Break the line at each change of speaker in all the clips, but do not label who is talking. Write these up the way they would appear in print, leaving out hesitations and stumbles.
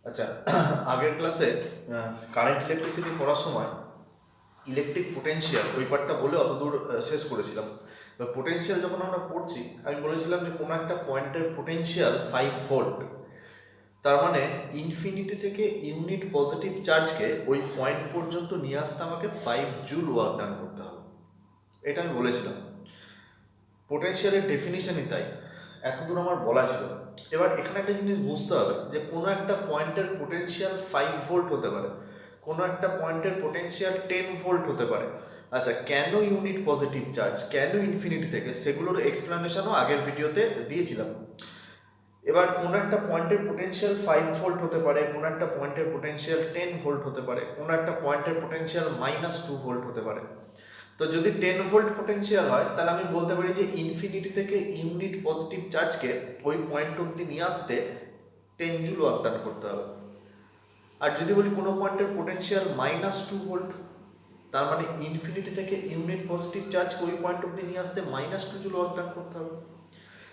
আচ্ছা, আগের ক্লাসে কারেন্ট ইলেকট্রিসিটি পড়ার সময় ইলেকট্রিক পোটেনশিয়াল ওই পার্টটা বলে অতদূর শেষ করেছিলাম। এবার পোটেনশিয়াল যখন আমরা পড়ছি, আমি বলেছিলাম যে কোনো একটা পয়েন্টের পোটেনশিয়াল 5 ভোল্ট। তার মানে ইনফিনিটি থেকে ইউনিট পজিটিভ চার্জকে ওই পয়েন্ট পর্যন্ত নিয়ে আসতে আমাকে 5 জুল ওয়ার্ক ডান করতে হবে। এটা আমি বলেছিলাম। পোটেনশিয়ালের ডেফিনিশনই তাই, এতদূর আমার বলা ছিল। এবার এখানে একটা জিনিস বুঝতে হবে যে কোনো একটা পয়েন্টের পোটেনশিয়াল 5 ভোল্ট হতে পারে, কোনো একটা পয়েন্টের পোটেনশিয়াল 10 ভোল্ট হতে পারে। আচ্ছা, কেন ইউনিট পজিটিভ চার্জ, কেন ইনফিনিটি থেকে, সেগুলোর এক্সপ্লেনেশনও আগের ভিডিওতে দিয়েছিলাম। এবার কোনো একটা পয়েন্টের পোটেনশিয়াল 5 ভোল্ট হতে পারে, কোনো একটা পয়েন্টের পোটেনশিয়াল 10 ভোল্ট হতে পারে, কোনো একটা পয়েন্টের পোটেনশিয়াল -2 ভোল্ট হতে পারে। তো যদি 10 ভোল্ট পোটেনশিয়াল হয়, তাহলে আমি বলতে পারি যে ইনফিনিটি থেকে ইউনিট পজিটিভ চার্জকে ওই পয়েন্ট অব্দি নিয়ে আসতে 10 জুল ওয়ার্ক ডান করতে হবে। আর যদি বলি কোনো পয়েন্টের পোটেনশিয়াল -2 ভোল্ট, তার মানে ইনফিনিটি থেকে ইউনিট পজিটিভ চার্জকে ওই পয়েন্ট অব্দি নিয়ে আসতে -2 জুল ওয়ার্ক ডান করতে হবে।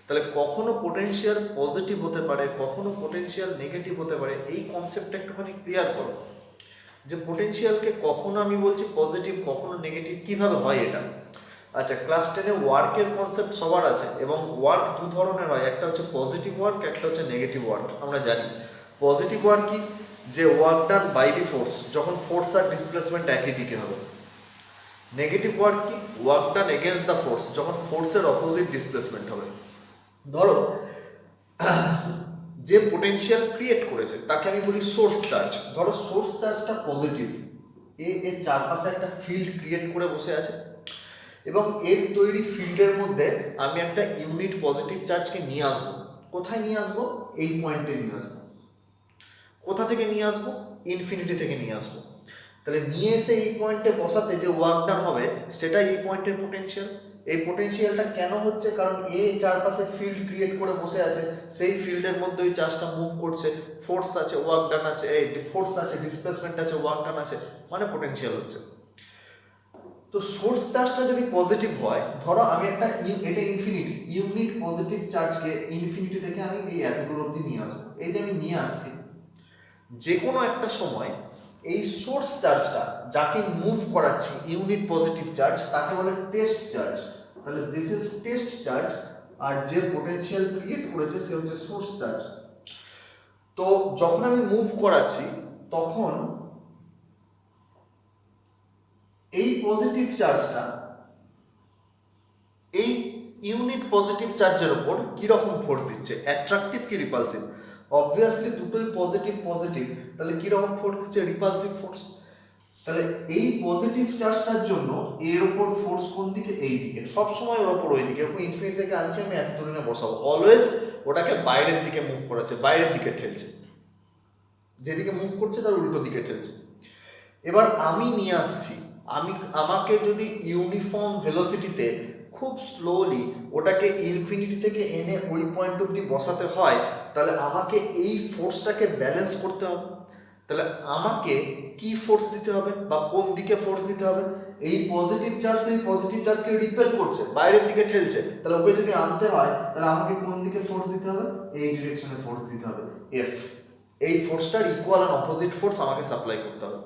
তাহলে কখনো পোটেনশিয়াল পজিটিভ হতে পারে, কখনো পোটেনশিয়াল নেগেটিভ হতে পারে। এই কনসেপ্টটা একটুখানি ক্লিয়ার করো যে পোটেনশিয়ালকে কখনো আমি বলছি পজিটিভ, কখনো নেগেটিভ, কিভাবে হয় এটা। আচ্ছা, ক্লাস 10-এ ওয়ার্কের কনসেপ্ট সবার আছে, এবং ওয়ার্ক দু ধরনের হয়, একটা হচ্ছে পজিটিভ ওয়ার্ক, একটা হচ্ছে নেগেটিভ ওয়ার্ক। আমরা জানি পজিটিভ ওয়ার্ক কি, যে work done by the force, যখন ফোর্স আর ডিসপ্লেসমেন্ট একই দিকে হবে। নেগেটিভ ওয়ার্ক কি, work done against the force, যখন ফোর্সের অপোজিট ডিসপ্লেসমেন্ট হবে। ধরো যে পোটেনশিয়াল ক্রিয়েট করেছে তাকে আমি বলি সোর্স চার্জ। ধরো সোর্স চার্জটা পজিটিভ, এর চারপাশে একটা ফিল্ড ক্রিয়েট করে বসে আছে, এবং এর তৈরি ফিল্ডের মধ্যে আমি একটা ইউনিট পজিটিভ চার্জকে নিয়ে আসবো। কোথায় নিয়ে আসবো? এই পয়েন্টে নিয়ে আসবো। কোথা থেকে নিয়ে আসবো? ইনফিনিটি থেকে নিয়ে আসবো। তাহলে নিয়ে এসে এই পয়েন্টে বসাতে যে ওয়ার্ক ডান হবে, সেটাই এই পয়েন্টের পোটেনশিয়াল। এই পোটেনশিয়ালটা কেন হচ্ছে? কারণ চারপাশে ফিল্ড ক্রিয়েট করে বসে আছে, সেই ফিল্ডের মধ্যে ওই চার্জটা মুভ করছে, ফোর্স আছে, ওয়ার্ক ডান আছে, ফোর্স আছে, ডিসপ্লেসমেন্ট আছে, ওয়ার্ক ডান আছে, মানে পোটেনশিয়াল হচ্ছে। তো সোর্স চার্জটা যদি পজিটিভ হয়, ধরো আমি একটা এটা ইনফিনিটি, ইউনিট পজিটিভ চার্জকে ইনফিনিটি থেকে আমি এই এতদূর অবধি নিয়ে আসবো। এই যে আমি নিয়ে আসছি, যে কোনো একটা সময় এই সোর্স চার্জটা যাকে মুভ করাচ্ছি ইউনিট পজিটিভ চার্জ, তাকে বলে টেস্ট চার্জ। তাহলে দিস ইজ টেস্ট চার্জ, আর যে পোটেনশিয়াল ক্রিয়েট করেছে সে হচ্ছে সোর্স চার্জ। তো যখন আমি মুভ করাচ্ছি, তখন এই পজিটিভ চার্জটা এই ইউনিট পজিটিভ চার্জের উপর কিরকম ফোর্স দিচ্ছে, অ্যাট্রাকটিভ কি রিপালসিভ? অবভিয়াসলি দুটোই পজিটিভ পজিটিভ, তাহলে কিরকম ফোর্স দিচ্ছে? Repulsive force. তাহলে এই পজিটিভ চার্জটার জন্য এর ওপর ফোর্স কোন দিকে? এই দিকে, সবসময় ওর ওপর ওই দিকে। ওকে ইনফিনিটি থেকে আনছি আমি, এত দূরে না বসাবো, অলওয়েজ ওটাকে বাইরের দিকে মুভ করাচ্ছে, বাইরের দিকে ঠেলছে, যেদিকে মুভ করছে তার উল্টো দিকে ঠেলছে। এবার আমি নিয়ে আসছি, আমাকে যদি ইউনিফর্ম ভেলোসিটিতে খুব স্লোলি ওটাকে ইনফিনিটি থেকে এনে ওই পয়েন্ট অব্দি বসাতে হয়, তাহলে আমাকে এই ফোর্সটাকে ব্যালেন্স করতে হবে। তাহলে আমাকে কি ফোর্স দিতে হবে, বা কোন দিকে ফোর্স দিতে হবে? এই পজিটিভ চার্জ তো এই পজিটিভ চার্জকে রিপেল করছে, বাইরের দিকে ঠেলছে, তাহলে ওকে যদি আনতে হয়, তাহলে আমাকে কোন দিকে ফোর্স দিতে হবে? এই ডিরেকশনে ফোর্স দিতে হবে, এফ। এই ফোর্সটার ইকুয়াল আর অপোজিট ফোর্স আমাকে সাপ্লাই করতে হবে।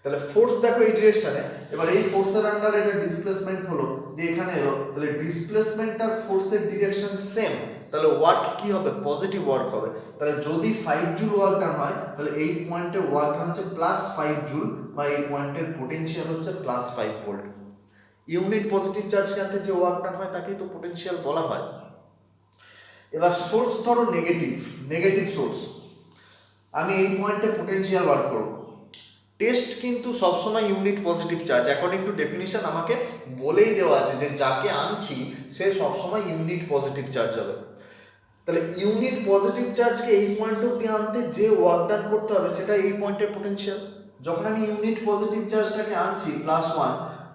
তাহলে ফোর্স দেখো এই ডিরেকশনে, এবার এই ফোর্সের আন্ডার এটা ডিসপ্লেসমেন্ট হলো, যে এখানে এলো, তাহলে ডিসপ্লেসমেন্ট আর ফোর্সের ডিরেকশন সেম, তাহলে ওয়ার্ক কি হবে? পজিটিভ ওয়ার্ক হবে। তাহলে যদি 5 জুল ওয়ার্ক ডান হয়, তাহলে এই পয়েন্টের ওয়ার্ক ডান হচ্ছে +5 জুল, বা এই পয়েন্টের পোটেনশিয়াল হচ্ছে +5 ভোল্ট। ইউনিট পজিটিভ চার্জকে আনতে যে ওয়ার্ক ডান হয় তাকেই তো পোটেনশিয়াল বলা হয়। এবার সোর্স ধরো নেগেটিভ সোর্স, আমি এই পয়েন্টে পোটেনশিয়াল বার করব। টেস্ট কিন্তু সবসময় unit positive charge, according to definition আমাকে বলেই দেওয়া আছে যে যাকে আনছি সে সবসময় ইউনিট পজিটিভ চার্জ হবে। তাহলে ইউনিট পজিটিভ চার্জকে এই পয়েন্ট অব্দি আনতে যে ওয়ার্ক ডান করতে হবে সেটা এই পয়েন্টের পোটেনশিয়াল। যখন আমি ইউনিট পজিটিভ চার্জটাকে আনছি +1,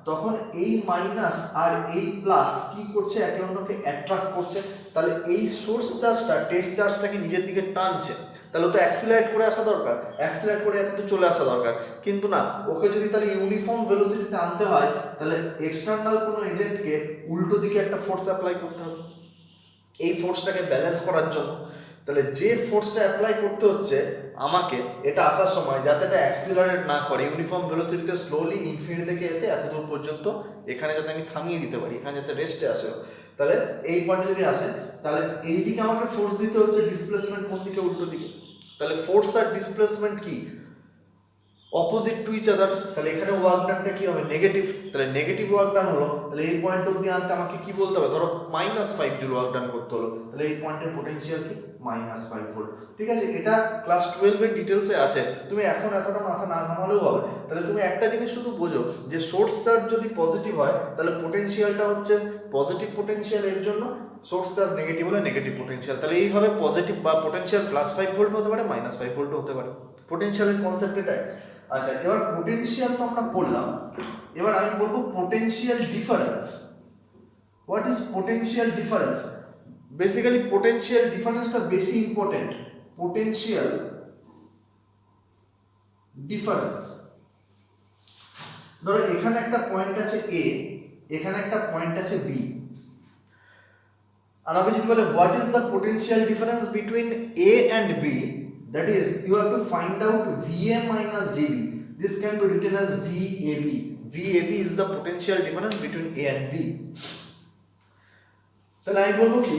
তখন এই মাইনাস আর এই প্লাস কি করছে? একে অন্যকে অ্যাট্রাক্ট করছে। তাহলে এই সোর্স চার্জটা টেস্ট চার্জটাকে নিজের দিকে টানছে, তাহলে তো অ্যাক্সিলারেট করে আসা দরকার, অ্যাক্সিলারেট করে এত চলে আসা দরকার, কিন্তু না, ওকে যদি তাহলে ইউনিফর্ম ভেলোসিটিতে আনতে হয়, তাহলে এক্সটার্নাল কোনো এজেন্টকে উল্টো দিকে একটা ফোর্স অ্যাপ্লাই করতে হবে এই ফোর্সটাকে ব্যালেন্স করার জন্য। তাহলে যে ফোর্সটা অ্যাপ্লাই করতে হচ্ছে আমাকে এটা আসার সময় যাতে এটা অ্যাক্সিলারেট না করে, ইউনিফর্ম ভেলোসিটিতে স্লোলি ইনফিনিটি থেকে এসে এত দূর পর্যন্ত এখানে যাতে আমি থামিয়ে দিতে পারি, এখানে যাতে রেস্টে আসে, তাহলে এই পয়েন্টে যদি আসে তাহলে এই দিকে আমাকে ফোর্স দিতে হচ্ছে, ডিসপ্লেসমেন্ট কোন দিকে? উল্টো দিকে। তাহলে ফোর্স আর ডিসপ্লেসমেন্ট কি? Opposite to each other. তাহলে এখানে ওয়ার্ক ডানটা কি হবে? নেগেটিভ। তাহলে নেগেটিভ ওয়ার্ক ডান হলো, তাহলে এই পয়েন্ট অবধি আনতে আমাকে কি বলতে হবে? ধরো -5 জুল ওয়ার্ক ডান করতে হলো, তাহলে এই পয়েন্টের পোটেনশিয়াল কি? -5 ভোল্ট। ঠিক আছে, এটা ক্লাস 12 এর ডিটেলসে আছে, তুমি এখন এতটা মাথা না ঘামালেও হবে। তাহলে তুমি একটা জিনিস শুধু বোঝো যে সোর্স চার্জ যদি পজিটিভ হয় তাহলে পোটেনশিয়ালটা হচ্ছে পজিটিভ পোটেনশিয়াল, এর জন্য সোর্স চার্জ নেগেটিভ হলে নেগেটিভ পোটেনশিয়াল। তাহলে এইভাবে পজিটিভ বা পোটেনশিয়াল +5 ভোল্ট হতে পারে, -5 ভোল্ট হতে পারে। পোটেনশিয়ালের কনসেপ্ট এটাই। আচ্ছা, এবার পোটেনশিয়াল তো আমরা বললাম, এবার আমি বলবো potential difference. What is potential difference? Basically potential ডিফারেন্সটা বেশি ইম্পর্টেন্ট। পোটেনশিয়াল ডিফারেন্স, ধরো এখানে একটা পয়েন্ট আছে এ, এখানে একটা পয়েন্ট আছে বি। আমাকে যদি বলে what is the potential difference between A and B, that is you have to find out VA minus VB. This can be written as VAB. VAB is the potential difference between A and B. তাহলে আমি বলবো কি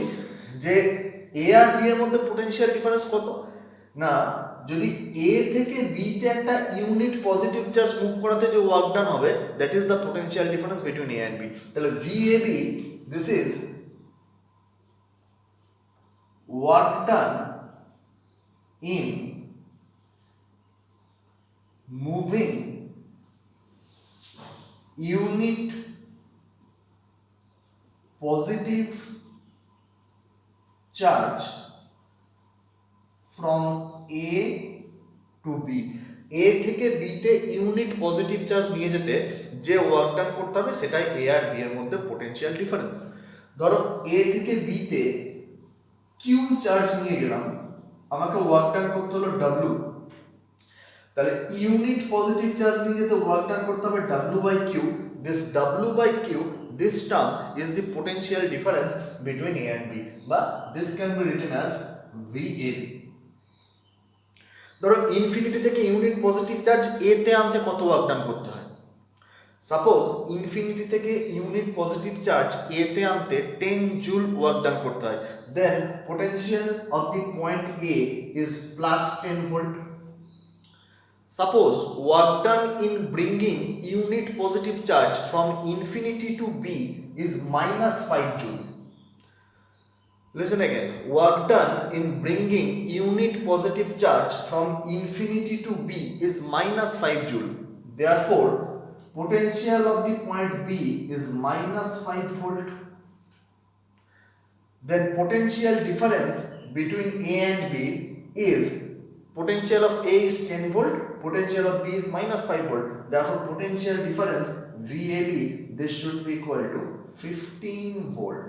যে A R B এর মধ্যে potential difference কত? না, যদি A থেকে B তে একটা ইউনিট পজিটিভ চার্জ মুভ করাতে যে ওয়ার্ক ডান হবে, that is the potential difference between A and B. তাহলে VAB, this is work done in moving unit positive charge from A to B. A থেকে B তে unit positive charge নিয়ে যেতে যে work ডান করতে হবে সেটাই A আর B এর মধ্যে পোটেনশিয়াল ডিফারেন্স। ধরো A থেকে B তে কিউ চার্জ নিয়ে গেলাম, আমাকে ওয়ার্ক ডান করতে হলো W, তাহলে ইউনিট পজিটিভ চার্জ নিয়ে যেতে ওয়ার্ক ডান করতে হবে W/Q. This W/Q, this term is the potential difference between A and B, বা this can be written as VAB. ধরো ইনফিনিটি থেকে ইউনিট পজিটিভ চার্জ A তে আনতে কত ওয়ার্ক ডান করতে হয়? সাপোজ ইনফিনিটি থেকে ইউনিট পজিটিভ চার্জ A তে আনতে 10 জুল ওয়ার্ক ডান করতে হয়, then potential of the point A is +10 volt. Suppose work done in bringing unit positive charge from infinity to B is -5 joule. Listen again. Work done in bringing unit positive charge from infinity to B is -5 joule. Therefore, potential of the point B is -5 volt. Then potential difference between A and B is potential of A is 10 volt, potential of B is -5 volt. Therefore, potential difference VAB, this should be equal to 15 volt.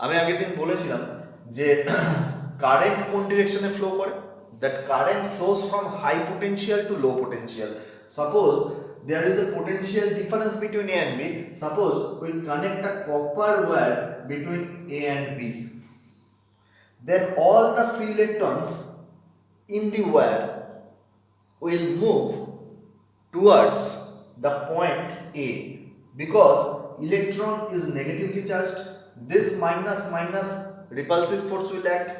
আমি আগের দিন বলেছিলাম যে current কোন ডিরেকশনে flow করে? That current flows from high potential to low potential. Suppose there is a potential difference between A and B. Suppose we connect a copper wire between A and B. Then all the free electrons in the wire will move towards the point A because electron is negatively charged. This minus repulsive force will act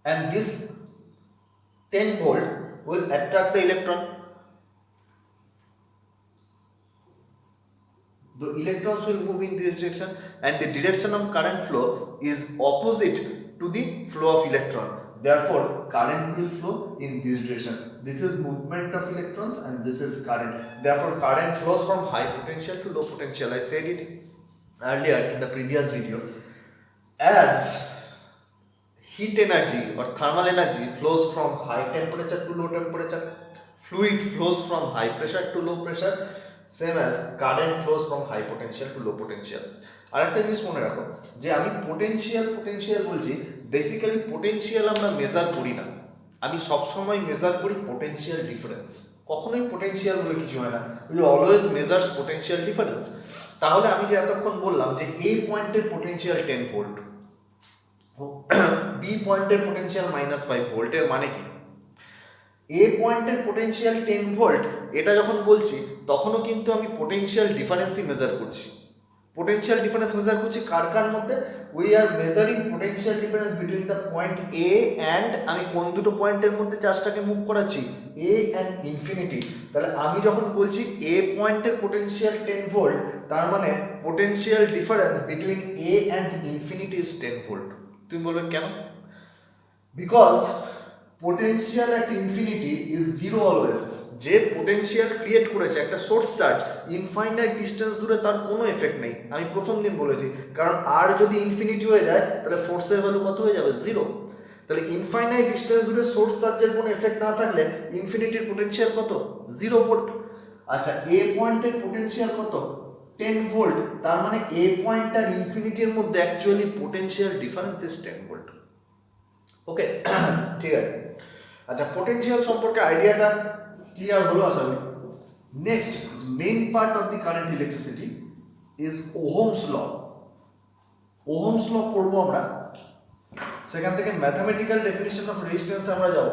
and this 10 volt will attract the electron. The electrons will move in this direction and the direction of current flow is opposite to the flow of electron. Therefore, current will flow in this direction. This is movement of electrons and this is current. Therefore, current flows from high potential to low potential. I said it earlier in the previous video. As heat energy or thermal energy flows from high temperature to low temperature, fluid flows from high pressure to low pressure, same as current flows from high potential to low potential. আর একটা জিনিস মনে রাখো যে আমি potential বলছি, basically potential আমরা measure করি না, আমি সবসময় মেজার করি পোটেনশিয়াল ডিফারেন্স। কখনোই পোটেনশিয়াল বলে কিছু হয় না, we always measures potential difference. তাহলে আমি যে এতক্ষণ বললাম যে এ পয়েন্টের পোটেনশিয়াল 10 ভোল্ট, বি পয়েন্টের পোটেনশিয়াল -5 ভোল্ট, এর মানে কি? এ পয়েন্টের পোটেনশিয়াল 10 ভোল্ট, এটা যখন বলছি তখনও কিন্তু আমি পোটেনশিয়াল ডিফারেন্সই মেজার করছি। পোটেনশিয়াল ডিফারেন্স মেজার করছি কার কার মধ্যে? We are measuring potential difference between the point A and, আমি কোন দুটো পয়েন্টের মধ্যে চার্জটাকে মুভ করাচ্ছি? এ অ্যান্ড ইনফিনিটি। তাহলে আমি যখন বলছি এ পয়েন্টের পোটেনশিয়াল 10 ভোল্ট, তার মানে potential difference between A and infinity is 10 volt. তুমি বলবে কেন? Because potential at infinity is zero always. যে পোটেনশিয়াল ক্রিয়েট করেছে একটা সোর্স চার্জ ইনফাইনাইট ডিস্টেন্স দূরে, তার কোনো এফেক্ট নেই। আমি প্রথম দিন বলেছি, কারণ আর যদি ইনফিনিটি হয়ে যায় তাহলে ফোর্সের ভ্যালু কত হয়ে যাবে? জিরো। তাহলে ইনফাইনাইট ডিস্টেন্স দূরে সোর্স চার্জের কোনো এফেক্ট না থাকলে ইনফিনিটির পোটেনশিয়াল কত? 0 ভোল্ট। আচ্ছা, এ পয়েন্টের পোটেনশিয়াল কত? 10 ভোল্ট। তার মানে এ পয়েন্ট আর ইনফিনিটির মধ্যে actually potential difference is 10 volt. Okay, ঠিক আছে। আচ্ছা, পোটেনশিয়াল সম্পর্কে আইডিয়াটা ক্লিয়ার হলো আশা করি। Next main part of the current electricity is Ohm's law. Ohm's law পড়বো আমরা, সেখান থেকে ম্যাথমেটিক্যাল ডেফিনিশন অফ রেজিস্ট্যান্স আমরা যাব।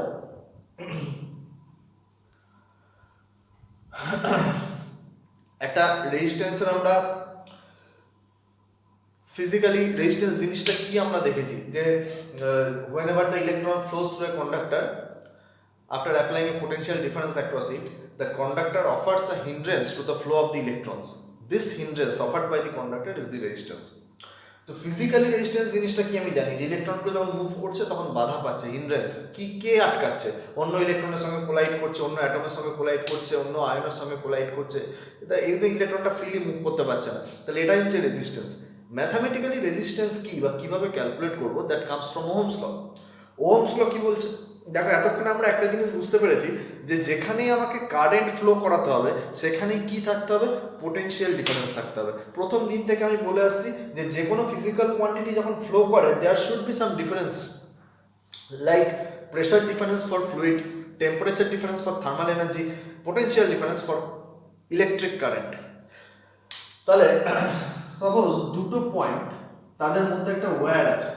একটা রেজিস্ট্যান্সের আমরা ফিজিক্যালি রেজিস্ট্যান্স জিনিসটা কি আমরা দেখেছি যে whenever the electron flows through a conductor after applying a potential difference across it, the conductor offers a hindrance to the flow of the electrons. This hindrance offered by the conductor is the resistance. তো physically resistance জিনিসটা কি আমি জানি যে ইলেকট্রনগুলো যখন move করছে তখন বাধা পাচ্ছে, হিন্ড্রেন্স কি, কে আটকাচ্ছে? অন্য ইলেকট্রনের সঙ্গে কোলাইড করছে, অন্য অ্যাটমের সঙ্গে কোলাইড করছে, অন্য আয়নের সঙ্গে কোলাইড করছে, এটা এই ইলেকট্রনটা ফ্রিলি মুভ করতে পারছে না। তাহলে এটাই হচ্ছে রেজিস্ট্যান্স। ম্যাথামেটিক্যালি রেজিস্ট্যান্স কি বা কিভাবে ক্যালকুলেট করবো, that comes from Ohm's law. Ohm's law কি বলছে? দেখো, এতক্ষণে আমরা একটা জিনিস বুঝতে পেরেছি যে যেখানেই আমাকে কারেন্ট ফ্লো করাতে হবে সেখানেই কি থাকতে হবে? পোটেনশিয়াল ডিফারেন্স থাকতে হবে। প্রথম দিন থেকে আমি বলে আসছি যে যে কোনো ফিজিক্যাল কোয়ান্টিটি যখন ফ্লো করে there should be some difference, like pressure difference for fluid, temperature difference for thermal energy, potential difference for electric current. তাহলে সাপোজ দুটো পয়েন্ট, তাদের মধ্যে একটা ওয়্যার আছে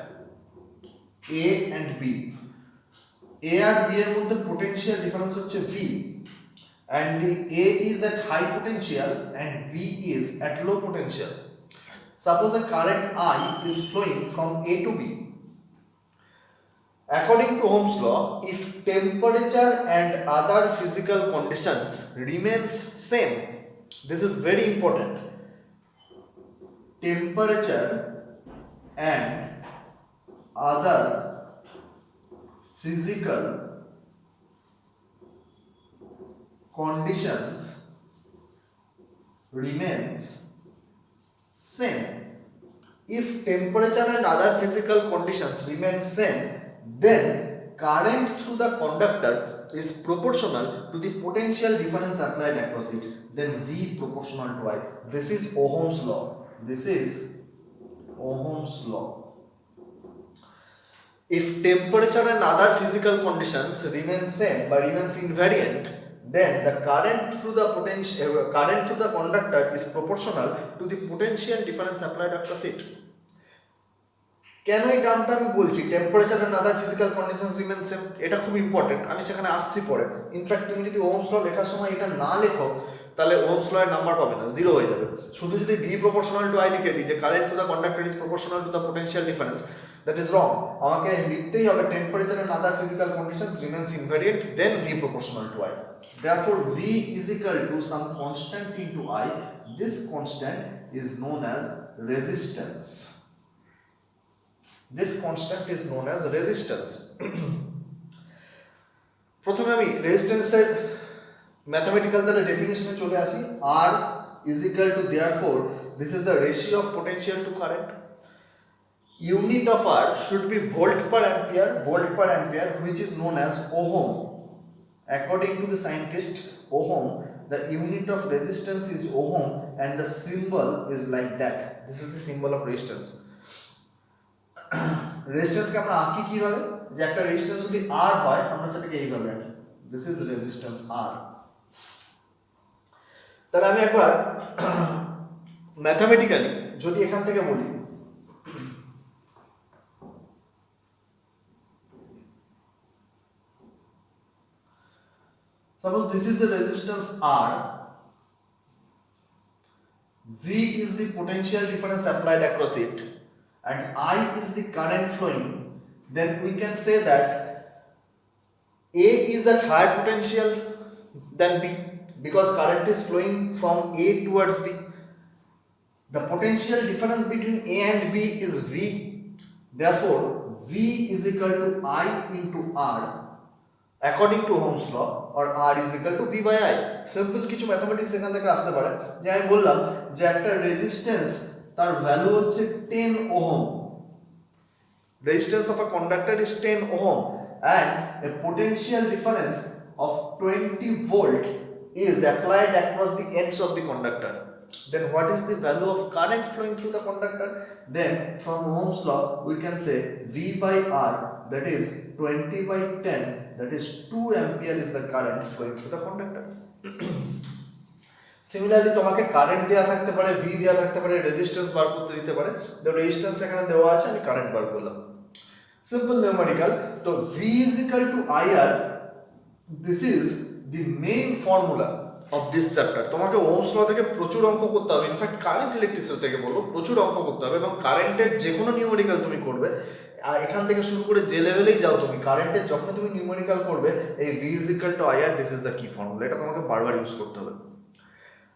এ অ্যান্ড বি। এ আর বি এর মধ্যে পোটেনশিয়াল ডিফারেন্স হচ্ছে V, and the A is at high potential and B is at low potential. Suppose a current I is flowing from A to B. According to Ohm's law, if temperature and other physical conditions remains same, this is very important. Temperature and other physical conditions remains same. If temperature and other physical conditions remain same, then current through the conductor is proportional to the potential difference applied across it. Then V proportional to I. This is Ohm's law. This is Ohm's law. If temperature and other physical conditions remain same but remains invariant, then the current through the conductor is proportional to the potential difference applied across it. কেন এই টার্মটা আমি বলছি temperature and other physical conditions remain same? এটা খুব important, আমি সেখানে আসছি পরে। ইনফ্যাক্ট তুমি যদি ওহমস ল লেখার সময় এটা না লেখো তাহলে ওহমস ল এর নাম্বার পাবে না, জিরো হয়ে যাবে। শুধু যদি ভি প্রপোর্শনাল টু আই লিখে দিই যে current to the conductor is proportional to the potential difference, that is wrong. আমাকে লিখতেই হবে temperature and other physical conditions remains invariant, then V proportional to I. Therefore V is equal to some constant into I. This constant is known as resistance. This constant is known as resistance. প্রথমে আমি রেজিস্ট্যান্সের mathematical দ্বারা ডেফিনিশনে চলে আসি। R is equal to, therefore this is the ratio of potential to current. Unit of R should be volt per ampere, which is known as ohm. According to the scientist Ohm, the unit of resistance is ohm and the symbol is like that. This is the symbol of resistance. রেজিস্ট্যান্সকে আমরা আঁকি কিভাবে? যে একটা resistance যদি R হয় আমরা সেটাকে এইভাবে আঁকি, দিস ইজ রেজিস্ট্যান্স R। তাহলে আমি একবার ম্যাথামেটিক্যালি যদি এখান থেকে বলি, suppose this is the resistance R, V is the potential difference applied across it, and I is the current flowing, then we can say that A is at higher potential than B because current is flowing from A towards B. The potential difference between A and B is V. Therefore, V is equal to I into R according to Ohm's law, or R is equal to V by I. Simple কিছু mathematics এখান থেকে আসতে পারে, যে আমি বললাম যে একটা রেজিস্ট্যান্স তার ভ্যালু হচ্ছে 10 ohm, resistance of a conductor is 10 ohm and a potential difference of 20 volt is applied across the ends of the conductor. Then what is the value of current flowing through the conductor? Then from Ohm's law we can say V by R, that is 20 by 10, that is 2 ampere is the current flowing through the conductor. Similarly তোমাকে current দেওয়া থাকতে পারে, V দেওয়া থাকতে পারে, resistance বার করতে দিতে পারে। তো রেজিস্ট্যান্স এখানে দেওয়া আছে, আমি কারেন্ট বার করলাম, সিম্পল নিউমেরিক্যাল। তো V is equal two IR, this is the main formula of this chapter. তোমাকে ওহমস ল থেকে প্রচুর অঙ্ক করতে হবে, ইনফ্যাক্ট কারেন্ট ইলেকট্রিসিটি থেকে বলবো প্রচুর অঙ্ক করতে হবে, এবং কারেন্টের যে কোনো নিউমেরিক্যাল তুমি করবে, এখান থেকে শুরু করে যে লেভেলেই যাও তুমি, কারেন্টের যখন তুমি নিউমেরিক্যাল করবে এই V is equal two IR, this is the কি ফর্মুলা, এটা তোমাকে বারবার ইউজ করতে হবে।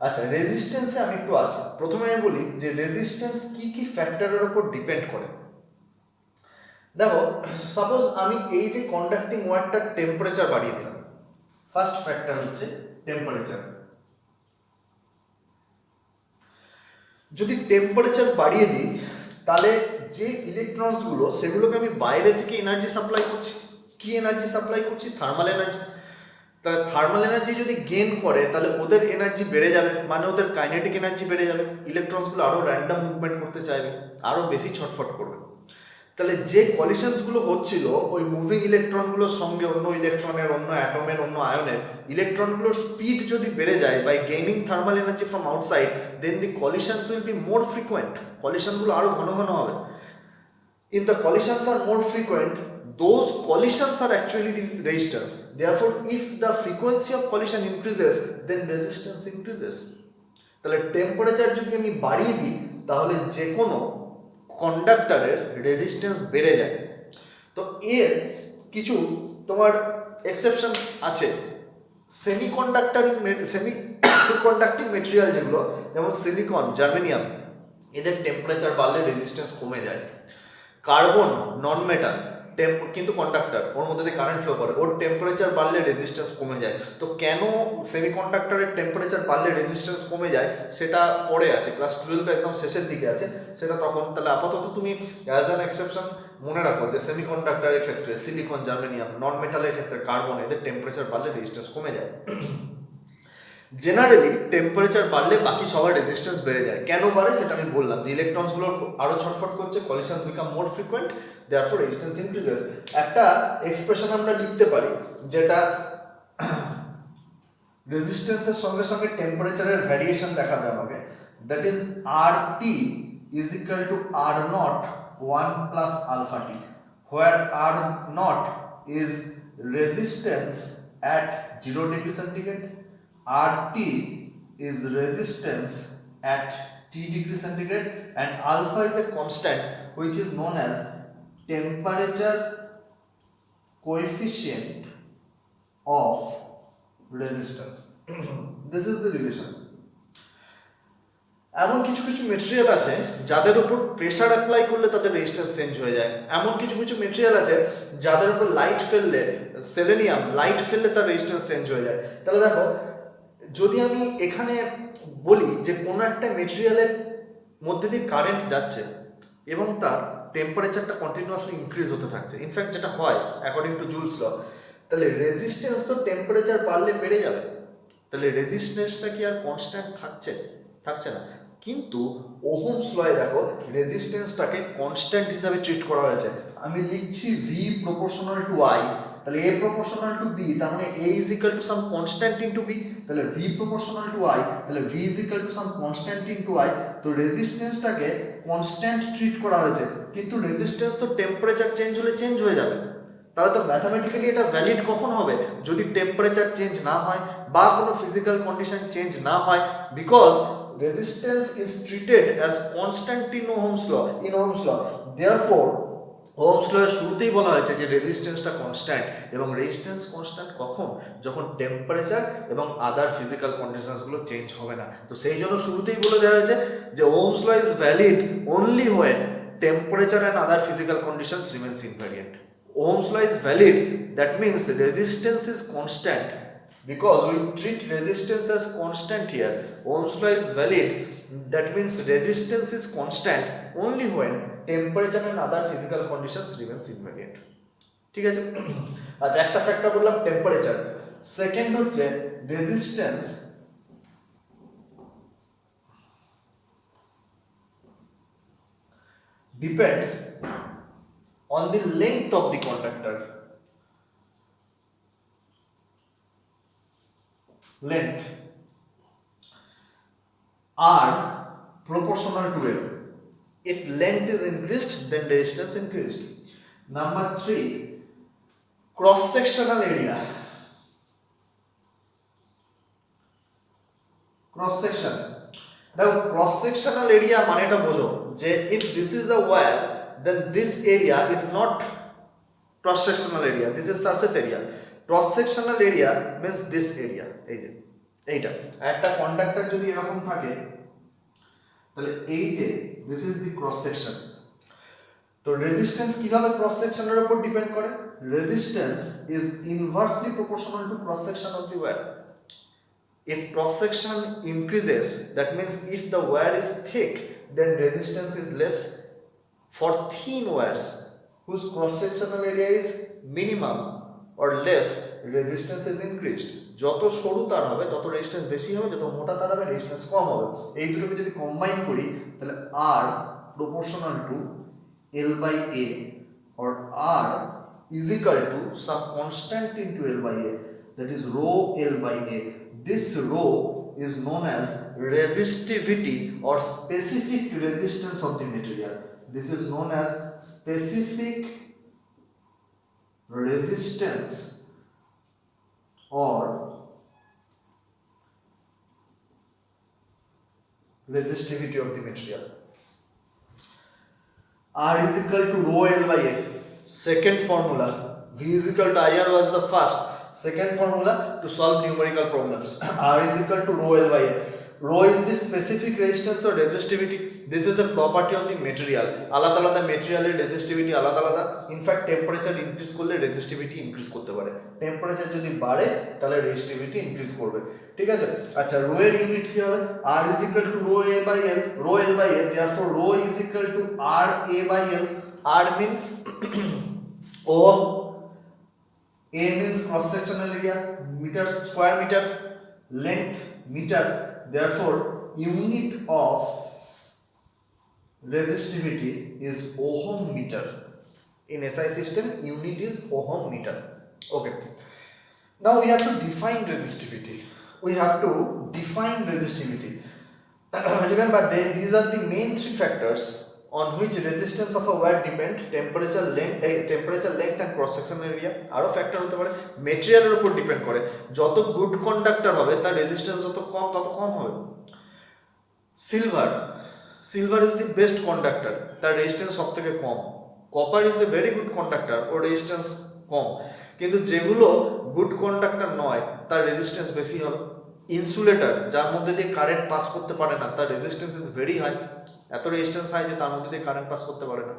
আচ্ছা, রেজিস্ট্যান্সে আমি একটু আসি। প্রথমে আমি বলি যে রেজিস্ট্যান্স কি কি ফ্যাক্টরের উপর ডিপেন্ড করে। দেখো, সাপোজ আমি এই যে কন্ডাক্টিং ওয়্যারটার টেম্পারেচার বাড়িয়ে দিলাম, ফার্স্ট ফ্যাক্টর হচ্ছে টেম্পারেচার। যদি টেম্পারেচার বাড়িয়ে দিই তাহলে যে ইলেকট্রনসগুলো সেগুলোকে আমি বাইরে থেকে এনার্জি সাপ্লাই করছি। কি এনার্জি সাপ্লাই করছি? Thermal energy. তাহলে থার্মাল এনার্জি যদি গেইন করে তাহলে ওদের এনার্জি বেড়ে যাবে, মানে ওদের কাইনেটিক এনার্জি বেড়ে যাবে, ইলেকট্রনসগুলো আরও র্যান্ডম মুভমেন্ট করতে চাইবে, আরও বেশি ছটফট করবে। তাহলে যে কলিশনসগুলো হচ্ছিল ওই মুভিং ইলেকট্রনগুলোর সঙ্গে অন্য ইলেকট্রনের, অন্য অ্যাটমের, অন্য আয়নের, ইলেকট্রনগুলোর স্পিড যদি বেড়ে যায় by gaining thermal energy from outside, then the collisions will be more frequent. কলিশনগুলো আরও ঘন ঘন হবে। If the collisions are more frequent, those collisions are actually the resistance. Therefore, if the frequency of collision increases, then resistance increases. তাহলে temperature যদি আমি বাড়িয়ে দিই তাহলে যে কোনো কন্ডাক্টরের রেজিস্ট্যান্স বেড়ে যায়। তো এর কিছু তোমার এক্সেপশন আছে। সেমি কন্ডাক্টিং মেটেরিয়াল যেগুলো, যেমন সিলিকন, জার্মেনিয়াম, এদের টেম্পারেচার বাড়লে রেজিস্ট্যান্স কমে যায়। কার্বন নন মেটাল কিন্তু কন্ডাক্টর, ওর মধ্যে দিয়ে কারেন্ট ফ্লো করে, ওর টেম্পারেচার বাড়লে রেজিস্ট্যান্স কমে যায়। তো কেন সেমিকন্ডাক্টরের টেম্পারেচার বাড়লে রেজিস্ট্যান্স কমে যায় সেটা পরে আছে, ক্লাস 12 একদম শেষের দিকে আছে সেটা তখন। তাহলে আপাতত তুমি অ্যাজ অ্যান এক্সেপশন মনে রাখো যে সেমিকন্ডাক্টরের ক্ষেত্রে সিলিকন, জার্মেনিয়াম, নন মেটালের ক্ষেত্রে কার্বন, এদের টেম্পারেচার বাড়লে রেজিস্ট্যান্স কমে যায়। জেনারেলি টেম্পারেচার বাড়লে বাকি সবার রেজিস্ট্যান্স বেড়ে যায়। কেন বাড়ে সেটা আমি বললাম, যে ইলেকট্রনসগুলো আরও ছটফট করছে, কলিশনস become more frequent, therefore resistance increases. একটা এক্সপ্রেশন আমরা লিখতে পারি যেটা রেজিস্ট্যান্সের সঙ্গে সঙ্গে টেম্পারেচারের ভ্যারিয়েশন দেখাবে আমাকে, that is R T is equal to R not 1 plus alpha T, where R not is resistance at 0 degree centigrade, RT is resistance at T degree centigrade, and alpha is a constant which is known as temperature coefficient of resistance. This is the relation. এমন কিছু কিছু material আছে যাদের উপর pressure apply করলে তাদের resistance change হয়ে যায়। এমন কিছু কিছু মেটেরিয়াল আছে যাদের উপর লাইট ফেললে, সেলেনিয়াম লাইট ফেললে তার রেজিস্ট্যান্স চেঞ্জ হয়ে যায়। তাহলে দেখো, যদি আমি এখানে বলি যে কোনো একটা মেটেরিয়ালের মধ্যে দিয়ে কারেন্ট যাচ্ছে এবং তার টেম্পারেচারটা কন্টিনিউয়াসলি ইনক্রিজ হতে থাকছে, ইনফ্যাক্ট যেটা হয় অ্যাকর্ডিং টু জুলস ল, তাহলে রেজিস্ট্যান্স তো টেম্পারেচার বাড়লে বেড়ে যাবে। তাহলে রেজিস্ট্যান্সটা কি আর কনস্ট্যান্ট থাকছে না। কিন্তু ওহমস লয়ে দেখো রেজিস্ট্যান্সটাকে কনস্ট্যান্ট হিসাবে ট্রিট করা হয়েছে। আমি লিখছি ভি প্রপোর্শনাল টু আই, তাহলে A প্রপোর্শনাল টু B, তার মানে A is equal to some constant into B, তাহলে V প্রপোর্শনাল টু I, তাহলে V is equal to some constant into I। তো রেজিস্ট্যান্সটাকে কনস্ট্যান্ট ট্রিট করা হয়েছে, কিন্তু রেজিস্ট্যান্স তো টেম্পারেচার চেঞ্জ হলে চেঞ্জ হয়ে যাবে। তাহলে তো ম্যাথামেটিক্যালি এটা ভ্যালিড কখন হবে? যদি টেম্পারেচার চেঞ্জ না হয় বা কোনো ফিজিক্যাল কন্ডিশন চেঞ্জ না হয়, because resistance is treated as constant in Ohm's law. Therefore Ohm's law এর শুরুতেই বলা হয়েছে যে রেজিস্ট্যান্সটা কনস্ট্যান্ট, এবং রেজিস্ট্যান্স কনস্ট্যান্ট কখন? যখন টেম্পারেচার এবং আদার ফিজিক্যাল কন্ডিশনসগুলো চেঞ্জ হবে না। তো সেই জন্য শুরুতেই বলে দেওয়া হয়েছে যে Ohm's law is valid only when temperature and other physical conditions remains invariant. Ohm's law is valid, that means resistance is constant, because we treat resistance as constant here. Ohm's law is valid, that means resistance is constant only when temperature and other physical conditions remains invariant. ঠিক আছে? আচ্ছা, একটা factor বললাম temperature, second হচ্ছে resistance depends on the length of the conductor. Length are proportional to L. If length is increased, then resistance increased. Number 3, cross-sectional area. Cross-section. Now, cross-sectional area মানেটা বোঝো যে if this is a wire, then this area is not cross-sectional area. This is surface area. Cross-sectional area means this area. এই যে এইটা একটা conductor যদি এরকম থাকে, তাহলে এই যে this is the cross section. তো রেজিস্ট্যান্স কিভাবে ক্রস সেকশনের উপর ডিপেন্ড করে? Resistance is inversely proportional to cross section of the wire. If cross section increases, that means if the wire is thick, then resistance is less. For thin wires whose cross sectional area is minimum or less, resistance is increased. যত সরু তার হবে তত resistance বেশি হবে, যত মোটা তার হবে রেজিস্ট্যান্স কম হবে। এই দুটোকে যদি কম্বাইন করি তাহলে R proportional to L by A or R is equal to some constant into L by A, that is rho L by A. This rho is known as resistivity or specific resistance of the material. This is known as specific resistance or resistivity of the material. R is equal to rho L by A. Second formula. V is equal to IR was the first. Second formula to solve numerical problems. R is equal to rho L by A. Rho is the specific resistance or resistivity. This is a property of the material. আলাদা আলাদা মেটেরিয়ালের resistivity আলাদা আলাদা। In fact temperature increase করলে resistivity increase করতে পারে, temperature যদি বাড়ে তাহলে রেজিস্টিভিটি ইনক্রিজ করবে। ঠিক আছে? আচ্ছা, রো এর ইউনিট কি হবে? R is equal to rho A by L, rho L by A. Therefore rho is equal to R A by L. R means ohm, A means cross sectional area, meter square meter, length meter. Therefore unit of resistivity is ohm meter. In SI system unit is ohm meter. Okay, now we have to define resistivity. Remember these are the main three factors on which resistance of a wire depend: temperature, length and cross sectional area. আরো factor হতে পারে, মেটেরিয়ালের উপর depend করে। যত good conductor হবে তার resistance যত কম হবে। Silver is the best conductor, তার রেজিস্ট্যান্স সব থেকে কম। Copper is the very good conductor, ওর রেজিস্ট্যান্স কম। কিন্তু যেগুলো গুড কন্ডাক্টর নয় তার রেজিস্ট্যান্স বেশি হবে। ইনসুলেটর, যার মধ্যে দিয়ে কারেন্ট পাস করতে পারে না, তার রেজিস্ট্যান্স ইজ ভেরি হাই। এত রেজিস্ট্যান্স হাই যে তার মধ্যে দিয়ে কারেন্ট পাস করতে পারে না।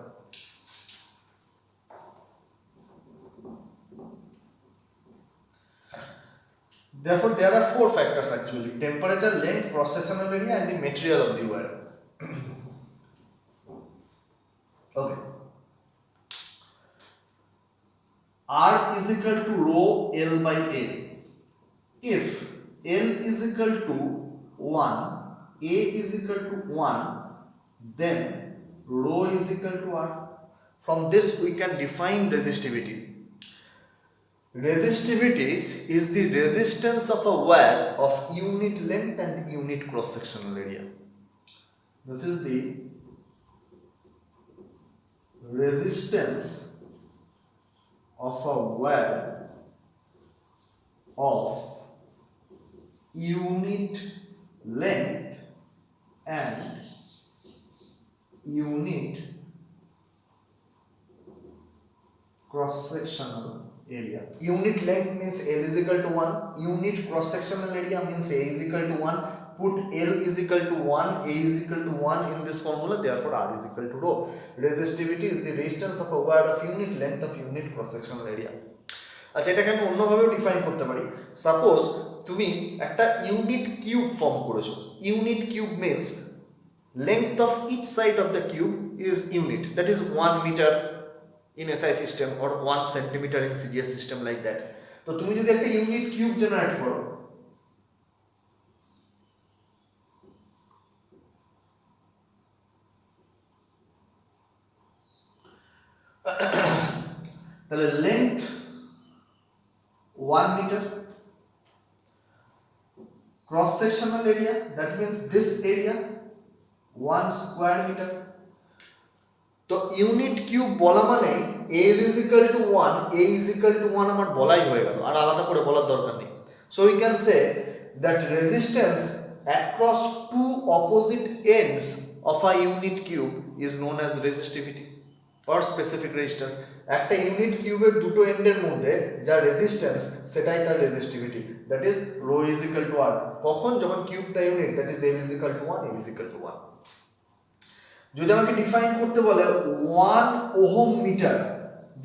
Therefore there are four factors actually: temperature, length, cross sectional area and the material of the wire. Okay, R is equal to rho L by A. If L is equal to 1, A is equal to 1, then rho is equal to R. From this we can define resistivity. resistivity is the resistance of a wire of unit length and unit cross sectional area. This is the resistance of a wire of unit length and unit cross sectional area. Unit length means L is equal to 1, unit cross sectional area means A is equal to 1. Put L is equal to 1, A is equal to 1 in this formula, therefore R is equal to rho. Resistivity is the resistance of a wire of unit length of unit cross sectional area. আচ্ছা, এটাকে আমি অন্যভাবেও define করতে পারি। Suppose তুমি একটা unit cube form করেছো। Unit cube means length of each side of the cube is unit, that is 1 meter in SI system or 1 centimeter in CGS system, like that. তো তুমি যদি একটা ইউনিট কিউব জেনারেট করো, তাহলে length 1 meter, cross sectional area, that means this area 1 square meter. তো unit cube বলা মানে A is equal to 1, A is equal to 1 আমার বলাই হয়ে গেল, আর আলাদা করে বলার দরকার নেই। So we can say that resistance across two opposite ends of a unit cube is known as resistivity or specific resistance. একটা ইউনিট কিউবের দুটো এন্ডের মধ্যে যা রেজিস্ট্যান্স সেটাই তার resistivity, that is rho is equal to R. কখন? যখন কিউবটা unit, that is L is equal to 1, A is equal to 1. যদি আমাকে ডিফাইন করতে বলে 1 ohm metre,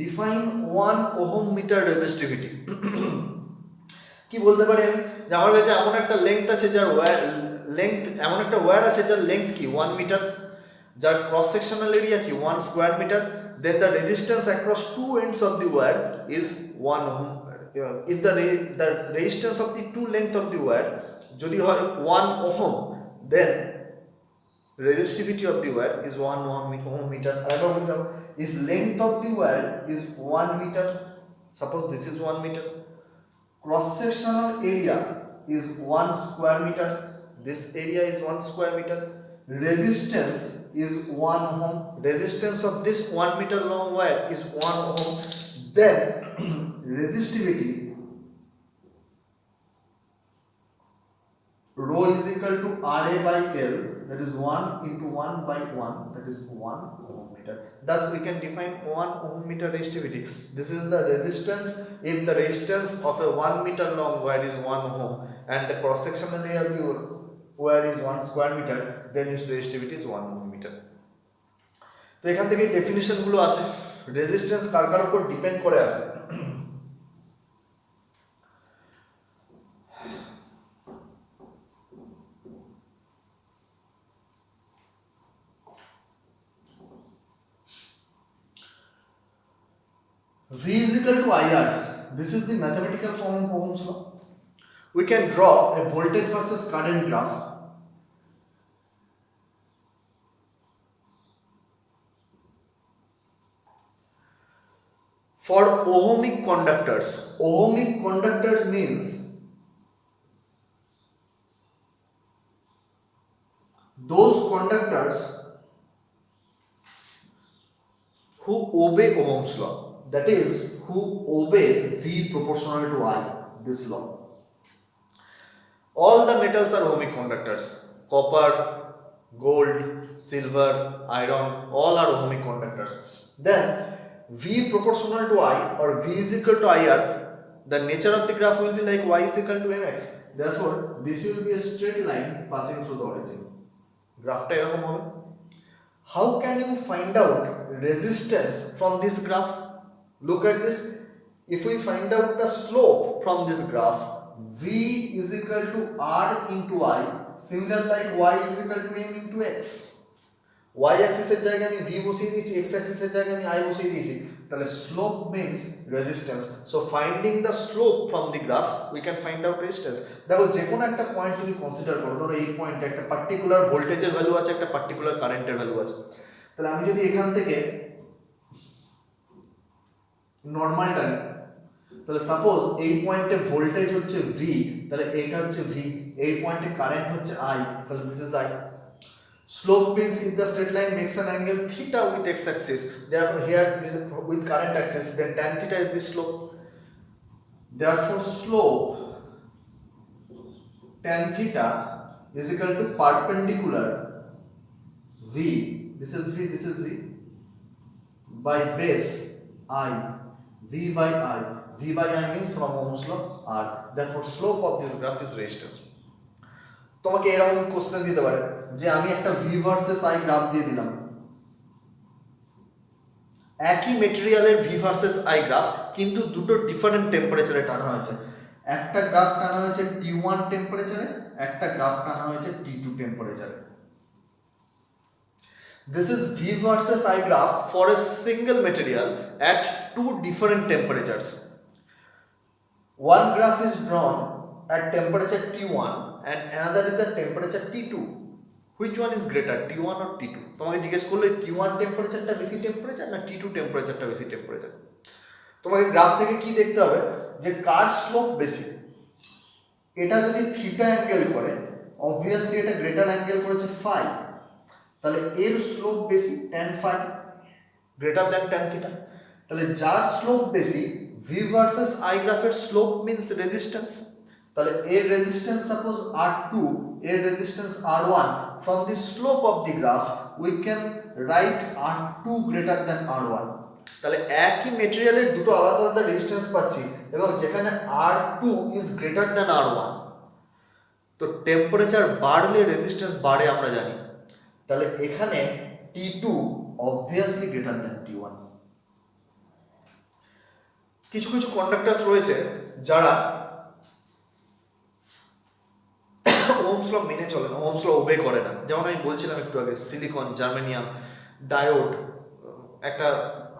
define 1 ohm metre resistivity, কি বলতে পারি আমি? যে আমার কাছে এমন একটা লেন্থ আছে যার লেন্থ, এমন একটা ওয়্যার আছে যার লেন্থ কি 1 মিটার, যার ক্রস সেকশনাল এরিয়া কি 1 square metre, then the resistance across two ends of the wire is 1 ohm. If the resistance of the two length of the wire যদি হয় 1 ohm, then resistivity of the wire is 1 ohm meter. If length of the wire is 1 meter, suppose this is 1 meter, cross sectional area is 1 square meter, this area is 1 square meter, resistance is 1 ohm, resistance of this 1 meter long wire is 1 ohm, then resistivity rho is equal to RA by L, that is 1 into 1 by 1, that is 1 ohm meter. Thus we can define 1 ohm meter resistivity. This is the resistance if the resistance of a 1 meter long wire is 1 ohm and the cross sectional area of the wire is 1 square meter, then its resistivity is 1 ohm meter. তো এখান থেকে definition গুলো আসে, resistance কার কার উপর depend করে আসে। V is equal to IR. This is the mathematical form of Ohm's law. We can draw a voltage versus current graph. For ohmic conductors, ohmic conductors means those conductors who obey Ohm's law, that is who obey V proportional to I, this law. All the metals are ohmic conductors. Copper, gold, silver, iron, all are ohmic conductors. Then V proportional to I or V is equal to IR, the nature of the graph will be like Y is equal to mx. Therefore this will be a straight line passing through the origin. গ্রাফটা এরকম হবে। How can you find out resistance from this graph? Look at this. If we find out the slope from this graph, V is equal to R into I, similar like Y is equal to M into X. Y axis এর জায়গায় আমি V বসিয়ে দিয়েছি, X axis এর জায়গায় আমি I বসিয়ে দিয়েছি, তাহলে slope means resistance. So finding the slope from the graph we can find out resistance. দেখো যে কোনো একটা পয়েন্ট তুমি কনসিডার করো, ধরো এই পয়েন্টে একটা পার্টিকুলার ভোল্টেজের ভ্যালু আছে, একটা পার্টিকুলার কারেন্টের ভ্যালু আছে, তাহলে আমি যদি এখান থেকে নর্মালটা নিই, তাহলে সাপোজ এই পয়েন্টে ভোল্টেজ হচ্ছে ভি, তাহলে এটা হচ্ছে ভি, এই পয়েন্টে কারেন্ট হচ্ছে আই, তাহলে this is I. Slope means if the straight line makes an angle theta with x axis, therefore here this is with current axis, then tan theta is the slope. Therefore slope tan theta is equal to perpendicular v, this is v, this is v, by base I, v by I, v by I means from Ohm's law R. Therefore slope of this graph is resistance. তোমাকে এরকম question দিতে পারে যে আমি একটা V versus I graph দিয়ে দিলাম, একই মেটেরিয়ালের ভি ভার্সেস আই গ্রাফ, কিন্তু দুটো ডিফারেন্ট টেম্পারেচারে টানা হয়েছে। একটা গ্রাফ টানা হয়েছে T1 টেম্পারেচারে, একটা গ্রাফ টানা হয়েছে T2 টেম্পারেচারে। This is V versus I graph for a single material at two different temperatures. One graph is drawn at temperature T1 and another is at temperature T2. Which one is greater, T1 or T2? তোমাকে জিজ্ঞেস করলে T1 টেম্পারেচারটা বেশি temperature না T2 টেম্পারেচারটা বেশি temperature, তোমাকে graph থেকে কি দেখতে হবে যে কার স্লোপ বেশি। এটা যদি থিটা অ্যাঙ্গেল করে, অবভিয়াসলি এটা গ্রেটার অ্যাঙ্গেল করেছে ফাই, তাহলে এর স্লোপ বেশি tan phi greater than tan theta. তাহলে যার স্লোপ বেশি, ভি ভার্সেস আই গ্রাফের স্লোপ মিন্স রেজিস্ট্যান্স, তাহলে এর রেজিস্ট্যান্স সাপোজ R2, এর resistance R1, from the slope of the graph we can write R2 greater than R1। তাহলে একই মেটেরিয়ালের দুটো আলাদা আলাদা রেজিস্ট্যান্স পাচ্ছি, এবং যেখানে R2 is greater than R1, তো টেম্পারেচার বাড়লে রেজিস্ট্যান্স বাড়ে আমরা জানি, তাহলে এখানে T2 obviously greater than T1। কিছু কিছু কন্ডাক্টরস রয়েছে যারা ওহমস ল মেনে চলে না, ওহমস ল ওবে করে না, যেমন আমি বলছিলাম একটু আগে সিলিকন, জার্মেনিয়াম, ডায়োড একটা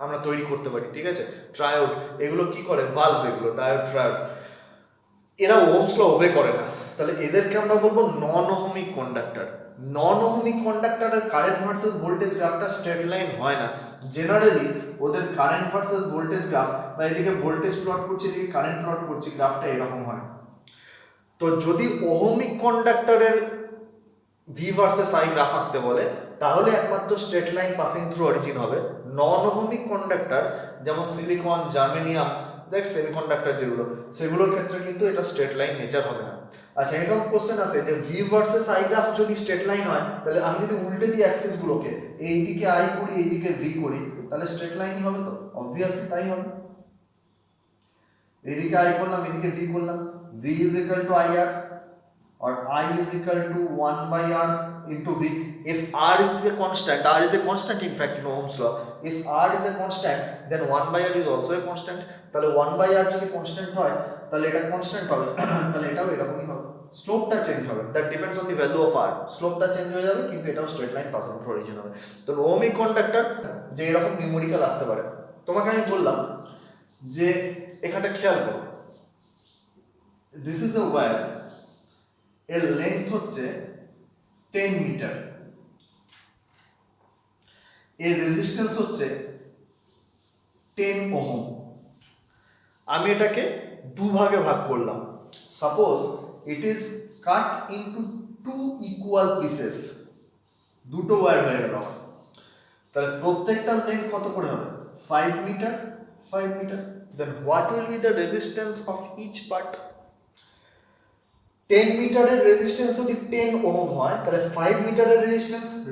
আমরা তৈরি করতে পারি, ঠিক আছে, ট্রায়োড, এগুলো কি করে, ভালভ, এগুলো ডায়োড ট্রায়োড, এরা ওহমস ল ওবে করে না, তাহলে এদেরকে আমরা বলবো non ohmic conductor. Non ohmic কন্ডাক্টরের কারেন্ট ভার্সেস ভোল্টেজ গ্রাফটা স্ট্রেট লাইন হয় না, জেনারেলি ওদের কারেন্ট ভার্সেস ভোল্টেজ গ্রাফ, বা এদিকে ভোল্টেজ প্লট করছি এদিকে কারেন্ট প্লট করছি, গ্রাফটা এরকম হয়। তো যদি ওহমিক কন্ডাক্টরের ভি ভার্সেস আই গ্রাফ আঁকতে বলে, তাহলে একমাত্র straight line passing through origin হবে। নন ওহমিক কন্ডাক্টর যেমন সিলিকন, জার্মেনিয়াম, দেখ সেমিকন্ডাক্টর যেগুলো, সেগুলোর ক্ষেত্রে কিন্তু এটা স্ট্রেট লাইন নেচার হবে না। আচ্ছা, এরকম কোশ্চেন আসে যে ভি ভার্সেস আই গ্রাফ যদি স্ট্রেট লাইন হয়, তাহলে আমি যদি উল্টে দিই অ্যাক্সিস গুলোকে, এইদিকে আই করি এইদিকে ভি করি, তাহলে স্ট্রেট লাইনই হবে তো, অবভিয়াসলি তাই হবে। এইদিকে আই করলাম এদিকে ভি করলাম, v is equal to IR or I is equal to 1 by R into V. If R is a constant, R is a constant in fact in Ohm's law. If R is a constant, then 1 by R is also a constant. তাহলে 1 by R যদি constant হয়, তাহলে এটা constant হবে, তাহলে এটাও এরকমই হবে। স্লোপটা চেঞ্জ হবে, that depends on the value of R। স্লোপটা চেঞ্জ হয়ে যাবে, কিন্তু এটাও straight line passing through origin হবে। তো ওহমিক কন্ডাক্টর যে এরকম নিউমেরিক্যাল আসতে পারে, তোমাকে আমি বললাম যে এখানটা খেয়াল করো, দিস ইজ এ ওয়্যার, এর লেন্থ হচ্ছে 10 মিটার, এর রেজিস্ট্যান্স হচ্ছে 10 ওহম। আমি এটাকে দুভাগে ভাগ করলাম, suppose it is cut into 2 equal pieces, দুটো ওয়্যার হয়ে গেল, তাহলে প্রত্যেকটার লেন্থ কত করে হবে, 5 metre 5 metre. Then what will be the resistance of each part? 10 মিটারের রেজিস্ট্যান্স যদি 10 ওহম হয়, তাহলে 5 মিটারের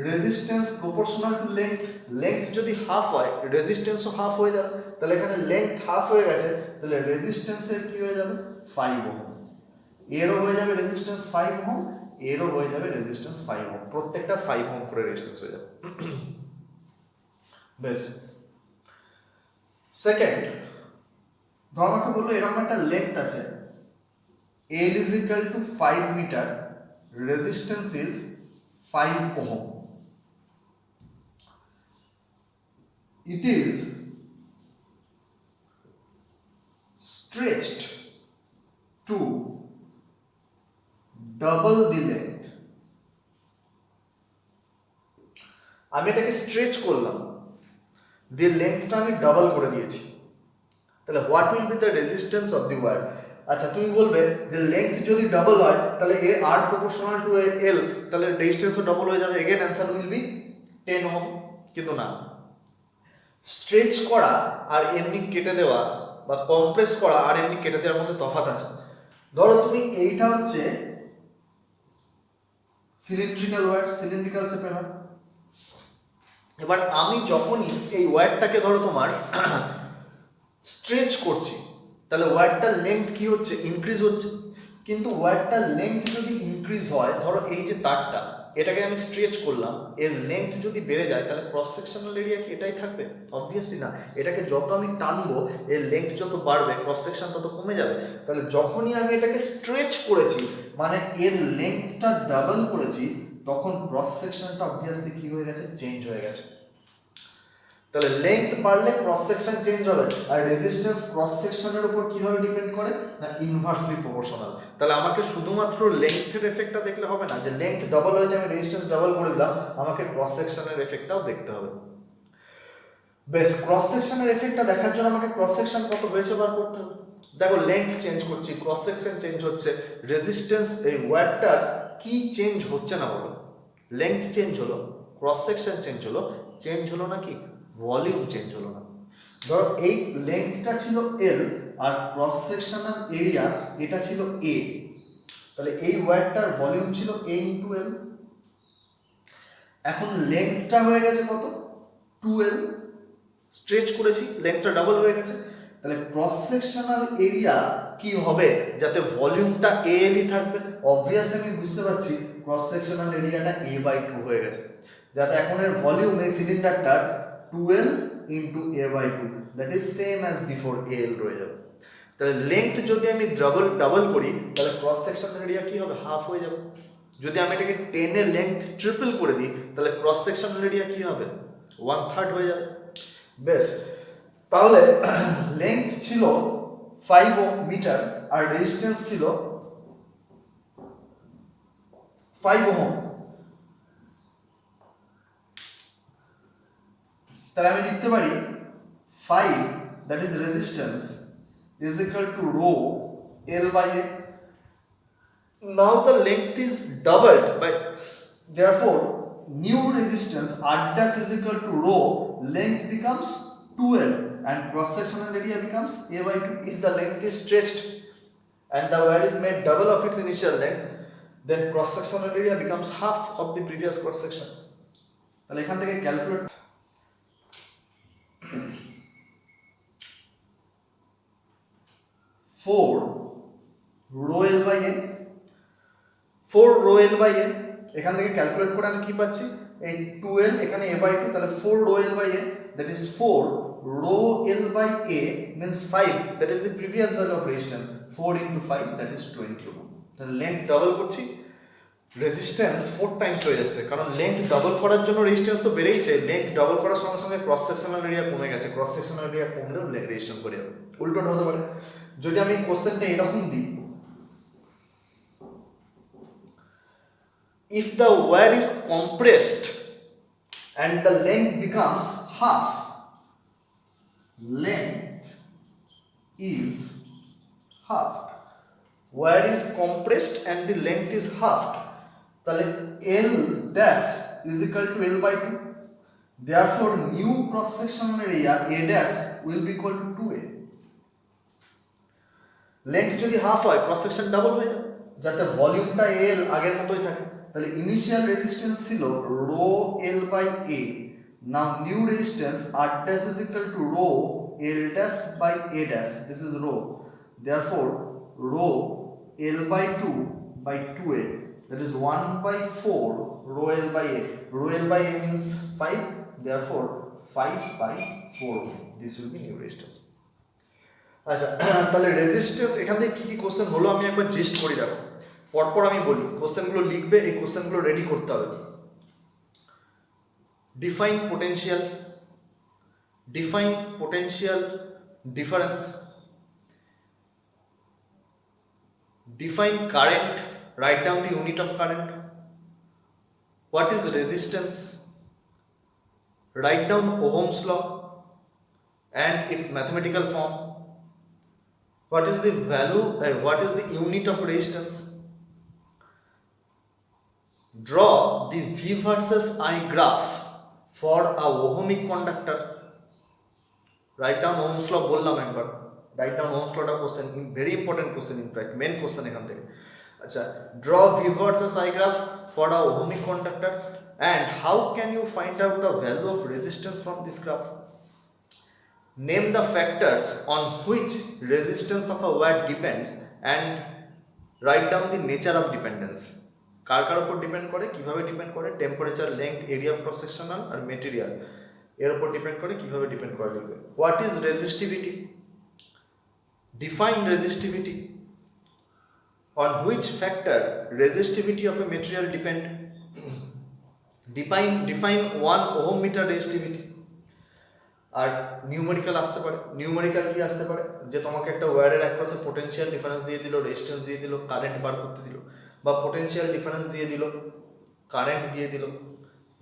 resistance proportional to length, length যদি হাফ হয় রেজিস্ট্যান্সও হাফ হয়ে যাবে, তাহলে এখানে লেন্থ হাফ হয়ে গেছে, তাহলে রেজিস্ট্যান্সের কি হয়ে যাবে, 5 ওহম। এরও হয়ে যাবে রেজিস্ট্যান্স 5 ওহম, এরও হয়ে যাবে রেজিস্ট্যান্স 5 ওহম, প্রত্যেকটার 5 ওহম করে রেজিস্ট্যান্স হয়ে যাবে। বেশ, সেকেন্ড, ধর আমাকে বললো এরকম একটা লেন্থ আছে, L is equal to 5 meter, resistance is 5 ohm. It is stretched to double the length. আমি এটাকে স্ট্রেচ করলাম, দিয়ে লেন্থটা আমি ডাবল করে দিয়েছি, তাহলে what will be the resistance of the wire. আচ্ছা তুমি বলবে যে লেন্থ যদি ডাবল হয় তাহলে এ আর প্রপোর্শনাল টু এল, তাহলে রেজিস্ট্যান্সও ডাবল হয়ে যাবে, again answer will be 10 ohm. কিন্তু না, স্ট্রেচ করা আর এমনি কেটে দেওয়া বা কম্প্রেস করা আর এমনি কেটে দেওয়ার মধ্যে তফাৎ আছে। ধরো তুমি এইটা হচ্ছে সিলিন্ড্রিক্যাল ওয়্যার, সিলিন্ড্রিক্যাল শেপের হয়। এবার আমি যখনই এই ওয়্যারটাকে ধরো তোমার স্ট্রেচ করছি তাহলে ওয়্যারটার লেন্থ কি হচ্ছে, ইনক্রিজ হচ্ছে। কিন্তু ওয়্যারটার লেন্থ যদি ইনক্রিজ হয়, ধরো এই যে তারটা এটাকে আমি স্ট্রেচ করলাম, এর লেন্থ যদি বেড়ে যায় তাহলে ক্রস সেকশনাল এরিয়া কি এটাই থাকবে? অবভিয়াসলি না। এটাকে যত আমি টানবো এর লেন্থ যত বাড়বে ক্রস সেকশন তত কমে যাবে। তাহলে যখনই আমি এটাকে স্ট্রেচ করেছি মানে এর লেন্থটা ডাবল করেছি, তখন ক্রস সেকশনটা অবভিয়াসলি কি হয়ে গেছে, চেঞ্জ হয়ে গেছে। তাহলে লেন্থ বাড়লে ক্রস সেকশন চেঞ্জ হবে, আর রেজিস্ট্যান্স ক্রস সেকশনের উপর কিভাবে ডিপেন্ড করে না, ইনভার্সলি প্রপোর্শনাল। তাহলে আমাকে শুধুমাত্র লেন্থের এফেক্টটা দেখলে হবে না, যে লেন্থ ডাবল হয়েছে আমি রেজিস্ট্যান্স ডাবল করে দিলাম, আমাকে ক্রস সেকশনের এফেক্টটাও দেখতে হবে। বেশ, ক্রস সেকশনের এফেক্টটা দেখার জন্য আমাকে ক্রস সেকশন কত হয়েছে বার করতে হবে। দেখো লেন্থ চেঞ্জ করছি, ক্রস সেকশন চেঞ্জ হচ্ছে, রেজিস্ট্যান্স এই ওয়্যারটার কি চেঞ্জ হচ্ছে না বলো? লেন্থ চেঞ্জ হলো, ক্রস সেকশন চেঞ্জ হলো, চেঞ্জ হলো নাকি ভলিউম চেঞ্জ হলো না? ধরো এই লেন্থটা ছিল এল আর ক্রস সেকশনাল এরিয়া এটা ছিল এ, তাহলে এই ওয়্যারটার ভলিউম ছিল এ ইন্টু এল। এখন লেন্থটা হয়ে গেছে কত, 2L, স্ট্রেচ করেছি লেন্থটা ডাবল হয়ে গেছে, তাহলে ক্রস সেকশনাল এরিয়া কি হবে যাতে ভলিউমটা এলই থাকবে? অবভিয়াসলি আমি বুঝতে পারছি ক্রস সেকশনাল এরিয়াটা a/2 হয়ে গেছে, যাতে এখন এর ভলিউম এই সিলিন্ডারটা 2L into a/2, that is same as before L রয়ে যাবে। তাহলে লেন্থ যদি আমি ডাবল করি তাহলে ক্রস সেকশনাল এরিয়া কি হবে, হাফ হয়ে যাবে। যদি আমি এটাকে 10 এর লেন্থ ট্রিপল করে দিই তাহলে ক্রস সেকশনাল এরিয়া কি হবে, 1/3 হয়ে যাবে। বেশ, তাহলে লেন্থ ছিল 5 মিটার আর রেজিস্ট্যান্স ছিল 5 ওহম। তাহলে আমি লিখতে পারি 5 that is resistance is equal to rho L by A. Now the length is doubled by, therefore new resistance R dash is equal to rho, length becomes 2L and cross sectional area becomes a/2 if the length is stretched and the wire is made double of its initial length, then cross sectional area becomes half of the previous cross section. তাহলে এখান থেকে calculate 4 rho L by A, 4 rho L by A, এখান থেকে calculate করে আমি কি পাচ্ছি, এই 2L এখানে a/2, তাহলে 4 rho L by A, that is 4 rho L by A means 5, that is the previous value of resistance, 4 into 5 that is 20 ohm. তাহলে লেন্থ ডাবল করছি, রেজিস্ট্যান্স 4 টাইমস হয়ে যাচ্ছে, কারণ লেন্থ ডাবল করার জন্য রেজিস্ট্যান্স তো বেড়েইছে, লেন্থ ডাবল করার সঙ্গে সঙ্গে ক্রস সেকশনাল এরিয়া কমে গেছে, ক্রস সেকশনাল এরিয়া কমলেও রেজিস্ট্যান্স বেড়ে যাবে, উল্টোটা হতে পারে। যদি আমি কোশ্চেনটা এরকম দিই, if the wire is compressed and the length becomes half, length is halved, wire is compressed and the length is halved, তাহলে L dash is equal to L/2, therefore new cross sectional area A dash will be equal to 2A. Length যদি half হয় cross section double হয়ে যাবে, যাতে ভলিউমটা L আগের মতোই থাকে। তাহলে ইনিশিয়াল রেজিস্ট্যান্স ছিল rho L by A, now new resistance R dash is equal to rho L dash by A dash, this is rho, therefore rho L by 2 by 2a, that is 1/4 rho L by A. Rho L by A means 5, therefore 5/4, this will be new resistance. আচ্ছা, তাহলে resistance এখান থেকে কি কি question হলো আমি একবার gist করি, রাখো পরপর আমি বলি, কোশ্চেনগুলো লিখবে, এই কোশ্চেনগুলো রেডি করতে হবে। Define potential, define potential difference, define current, write down the unit of current, what is resistance, write down Ohm's law and its mathematical form, What is the value, what is the unit of resistance? Draw the V versus I graph for a ohmic conductor. Write down Ohm's law বললাম একবার, write down Ohm's law টা question, very important question, in fact main question এখান থেকে। আচ্ছা, draw V versus I graph for a ohmic conductor and how can you find out the value of resistance from this graph? Name the factors on which resistance of a wire depends and write down the nature of dependence. কার কার উপর depend করে, কিভাবে depend করে? Temperature, length, area of cross sectional আর material, এর উপর depend করে, কিভাবে depend করে লিখবে। What is resistivity? Define resistivity. On which factor resistivity of a material depend? Define 1 ohm metre resistivity. আর নিউমেরিক্যাল আসতে পারে। নিউমেরিক্যাল কি আসতে পারে? যে তোমাকে একটা ওয়্যারের অ্যাক্রসে পোটেনশিয়াল ডিফারেন্স দিয়ে দিল, রেজিস্ট্যান্স দিয়ে দিল, কারেন্ট বার করতে দিল, বা পোটেনশিয়াল ডিফারেন্স দিয়ে দিল, কারেন্ট দিয়ে দিল,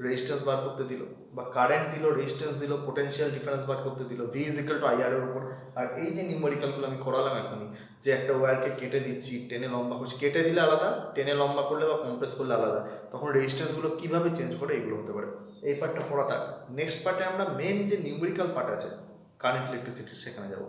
রেজিস্ট্যান্স বার করতে দিল, বা কারেন্ট দিল, রেজিস্ট্যান্স দিল, পোটেনশিয়াল ডিফারেন্স বার করতে দিল, V is equal two IR এর উপর। আর এই যে নিউমেরিক্যালগুলো আমি করালাম এখনই, যে একটা ওয়্যারকে কেটে দিচ্ছি, টেনে লম্বা করছি, কেটে দিলে আলাদা, টেনে লম্বা করলে বা কম্প্রেস করলে আলাদা, তখন রেজিস্ট্যান্সগুলো কীভাবে চেঞ্জ করে, এগুলো হতে পারে। এই পার্টটা পড়া থাক। নেক্সট পার্টে আমরা মেন যে নিউমেরিক্যাল পার্ট আছে কারেন্ট ইলেকট্রিসিটি, সেখানে যাব।